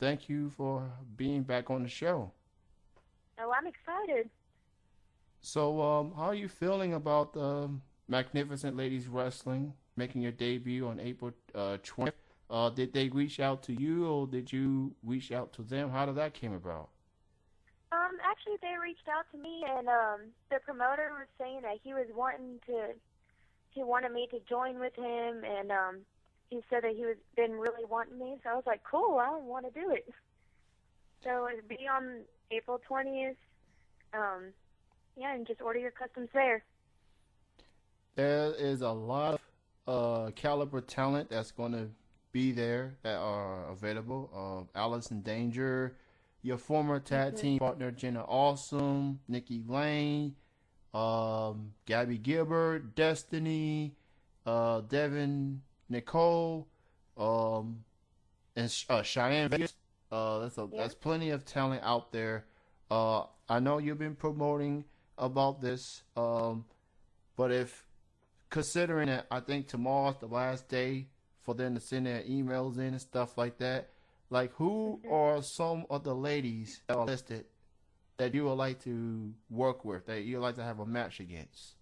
thank you for being back on the show. Oh, I'm excited. So, how are you feeling about Magnificent Ladies Wrestling making your debut on April 20th? Did they reach out to you, or did you reach out to them? How did that came about? Actually, they reached out to me, and the promoter was saying that he wanted me to join with him, and he said that he was been really wanting me. So I was like, cool, I want to do it. So it'll be on April 20th. Um, yeah, and just order your customs there. There is a lot of caliber talent that's going to be there that are available. Alice in Danger, your former tag Mhm. team partner Jenna Awesome, Nikki Lane, Gabby Gilbert, Destiny, Devin Nicole, um, and Cheyenne Vegas. Yeah. That's plenty of talent out there. I know you've been promoting about this, but if considering that I think tomorrow's the last day for them to send their emails in and stuff like that, like who Mhm. are some of the ladies that are listed that you would like to work with, that you would like to have a match against?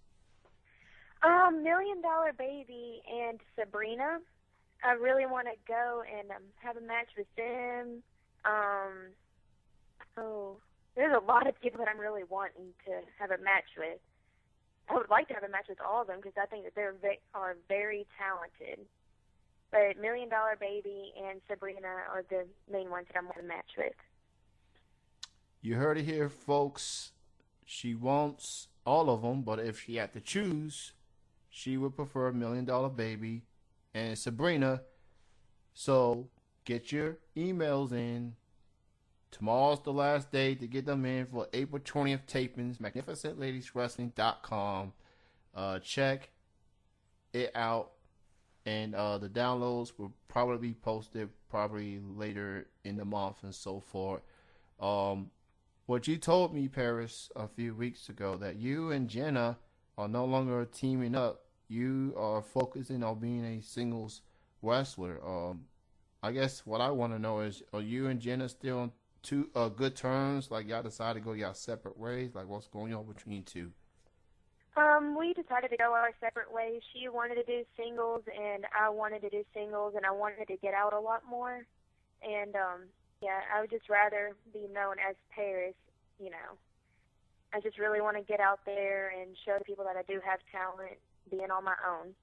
Million Dollar Baby and Sabrina. I really want to go and have a match with them. Um, oh, there's a lot of people that I'm really wanting to have a match with. I would like to have a match with all of them because I think that are very talented. But Million Dollar Baby and Sabrina are the main ones that I'm going to match with. You heard it here, folks. She wants all of them, but if she had to choose, she would prefer $1 Million Baby and Sabrina. So get your emails in. Tomorrow's the last day to get them in for April 20th tapings. MagnificentLadiesWrestling.com. Check it out, and the downloads will probably be posted probably later in the month and so forth. Um, what you told me, Paris, a few weeks ago, that you and Jenna are no longer teaming up. You are focusing on being a singles wrestler. I guess what I want to know is, are you and Jenna still on two good terms? Like y'all decided to go y'all separate ways? Like what's going on between you two? We decided to go our separate ways. She wanted to do singles, and I wanted to do singles, and I wanted to get out a lot more. And yeah, I would just rather be known as Paris. You know, I just really want to get out there and show people that I do have talent, being on my own.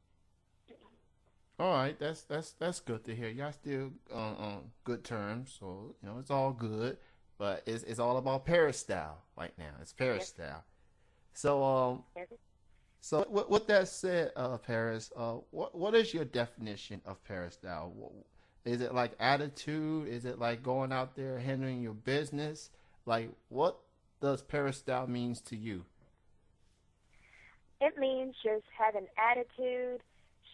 All right, that's good to hear. Y'all still on good terms, so you know it's all good. But it's all about Paris style right now. It's Paris Yes, style. So yes. so with that said, Paris, what is your definition of Paris style? Is it like attitude? Is it like going out there handling your business? Like what does Paris style means to you? It means just having attitude,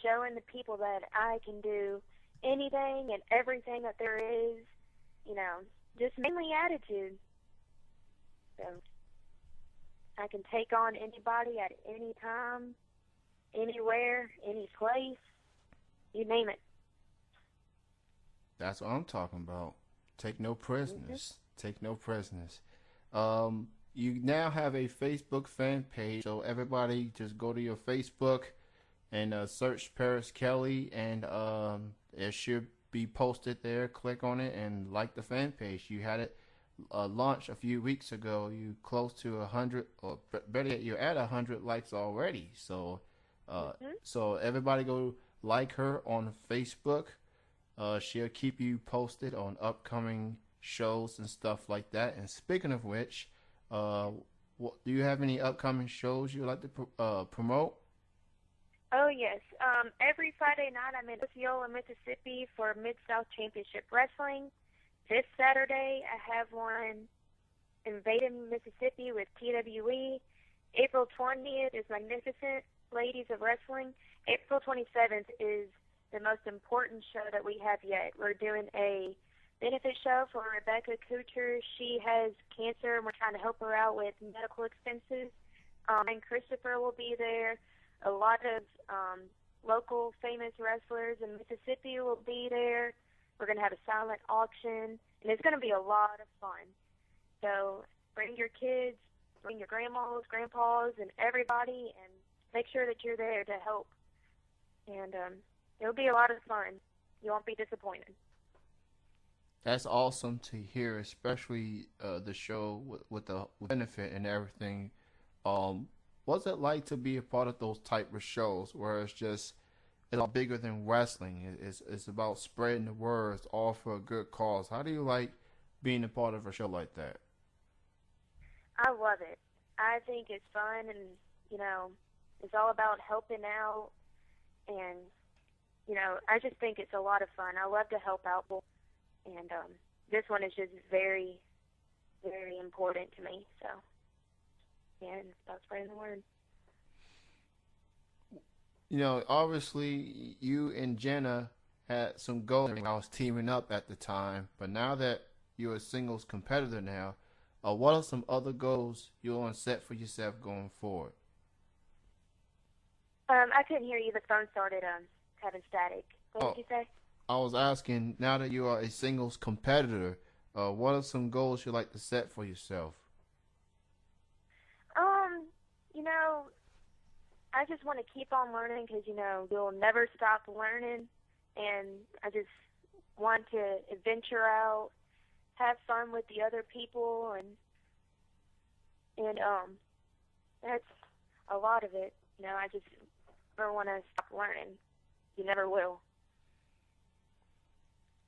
showing the people that I can do anything and everything that there is. You know, just mainly attitude. So I can take on anybody at any time, anywhere, any place, you name it. That's what I'm talking about. Take no Hmm. prisoners. Take no prisoners. You now have a Facebook fan page, so everybody just go to your Facebook and search Paris Kelly, and it should be posted there. Click on it and like the fan page. You had it launched a few weeks ago. You close to 100, or better yet, you're at 100 likes already. Hmm. So everybody go like her on Facebook. She'll keep you posted on upcoming shows and stuff like that. And speaking of which, uh, do you have any upcoming shows you'd like to promote? Oh, yes. Every Friday night I'm in Osceola, Mississippi for Mid-South Championship Wrestling. This Saturday I have one in Vaden, Mississippi with TWE. April 20th is Magnificent Ladies of Wrestling. April 27th is the most important show that we have yet. We're doing a benefit show for Rebecca Kucher. She has cancer, and we're trying to help her out with medical expenses. And Christopher will be there. A lot of local famous wrestlers in Mississippi will be there. We're going to have a silent auction, and it's going to be a lot of fun. So bring your kids, bring your grandmas, grandpas, and everybody, and make sure that you're there to help. And it'll be a lot of fun. You won't be disappointed. That's awesome to hear, especially the show with the benefit and everything. Um, what's it like to be a part of those type of shows where it's all bigger than wrestling? It's about spreading the words, all for a good cause. How do you like being a part of a show like that? I love it. I think it's fun, and it's all about helping out, and I just think it's a lot of fun. I love to help out people, and this one is just very, very important to me. So, yeah, and it's about spreading the word. Obviously, you and Jenna had some goals. I was teaming up at the time, but now that you're a singles competitor now, what are some other goals you want to set for yourself going forward? I couldn't hear you. The phone started having static. What Oh, did you say? I was asking, now that you are a singles competitor, what are some goals you like to set for yourself? Um, you know, I just want to keep on learning because you'll never stop learning, and I just want to adventure out, have fun with the other people, and that's a lot of it. I just never want to stop learning. You never will.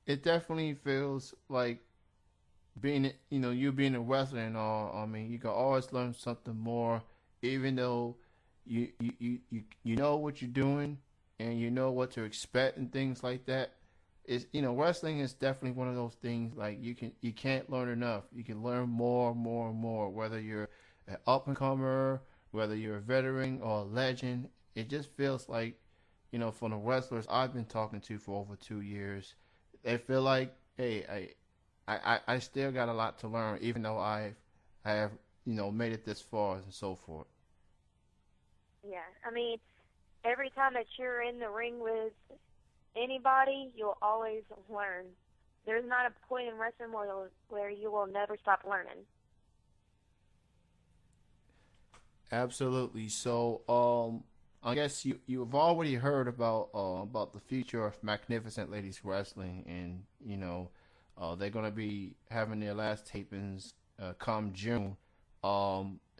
It definitely feels like you being a wrestler and all. I mean, you can always learn something more, even though you know what you're doing and you know what to expect and things like that. It's wrestling is definitely one of those things like you can't learn enough. You can learn more, more, and more. Whether you're an up and comer, whether you're a veteran or a legend, it just feels like from the wrestlers I've been talking to for over 2 years, they feel like, hey, I still got a lot to learn, even though I have made it this far and so forth. Yeah, I mean, every time that you're in the ring with anybody, you'll always learn. There's not a point in wrestling where you will never stop learning. Absolutely. So, I guess you've already heard about the future of Magnificent Ladies Wrestling, and they're gonna be having their last tapings come June.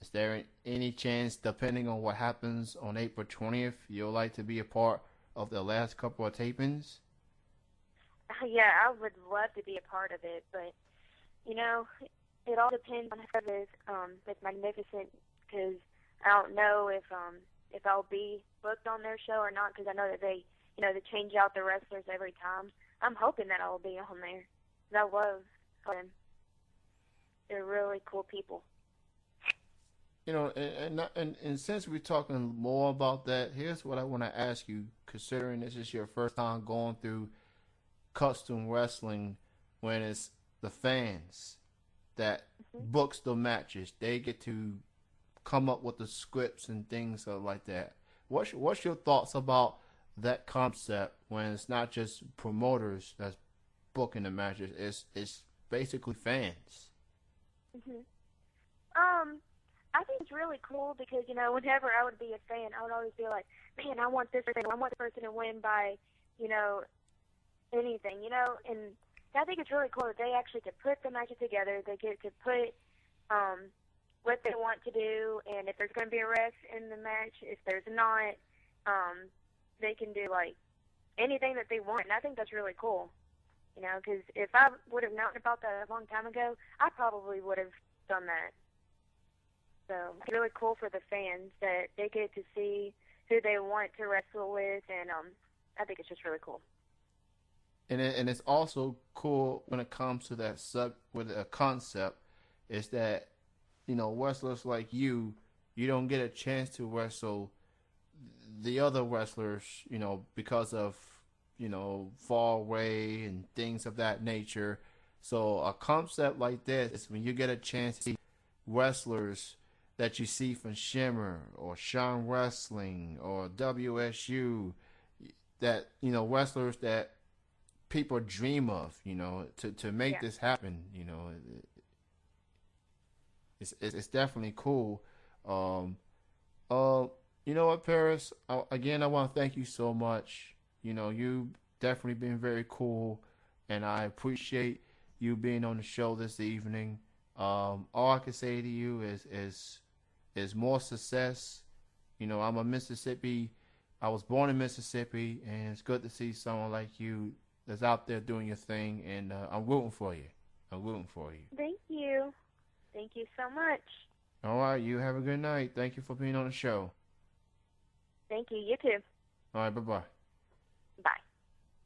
Is there any chance, depending on what happens on April 20th, you'll like to be a part of the last couple of tapings? Yeah, I would love to be a part of it, but it all depends on how it is with Magnificent, because I don't know if I'll be booked on their show or not, because I know that they change out the wrestlers every time. I'm hoping that I'll be on there. 'Cause I love them. They're really cool people. And since we're talking more about that, here's what I want to ask you. Considering this is your first time going through custom wrestling, when it's the fans that Hmm. books the matches, they get to come up with the scripts and things like that. What's your thoughts about that concept when it's not just promoters that's booking the matches? It's basically fans. Hmm. I think it's really cool because whenever I would be a fan, I would always be like, man, I want this person, I want the person to win by, you know, anything, and I think it's really cool that they actually could put the matches together. They get to put what they want to do, and if there's going to be a ref in the match, if there's not, they can do like anything that they want, and I think that's really cool. Because if I would have known about that a long time ago, I probably would have done that. So it's really cool for the fans that they get to see who they want to wrestle with, and I think it's just really cool. And it's also cool when it comes to that sub with a concept, is that wrestlers like you don't get a chance to wrestle the other wrestlers, because of far away and things of that nature. So a concept like this is when you get a chance to see wrestlers that you see from Shimmer or Sean Wrestling or WSU, that wrestlers that people dream of, to make Yeah. this happen. It's definitely cool. Um, you know what, Paris? Again, I want to thank you so much. You definitely been very cool, and I appreciate you being on the show this evening. All I can say to you is more success. I'm a Mississippi. I was born in Mississippi, and it's good to see someone like you that's out there doing your thing. And I'm rooting for you. I'm rooting for you. Thank you. Thank you so much. All right, you have a good night. Thank you for being on the show. Thank you. You too. All right, bye bye.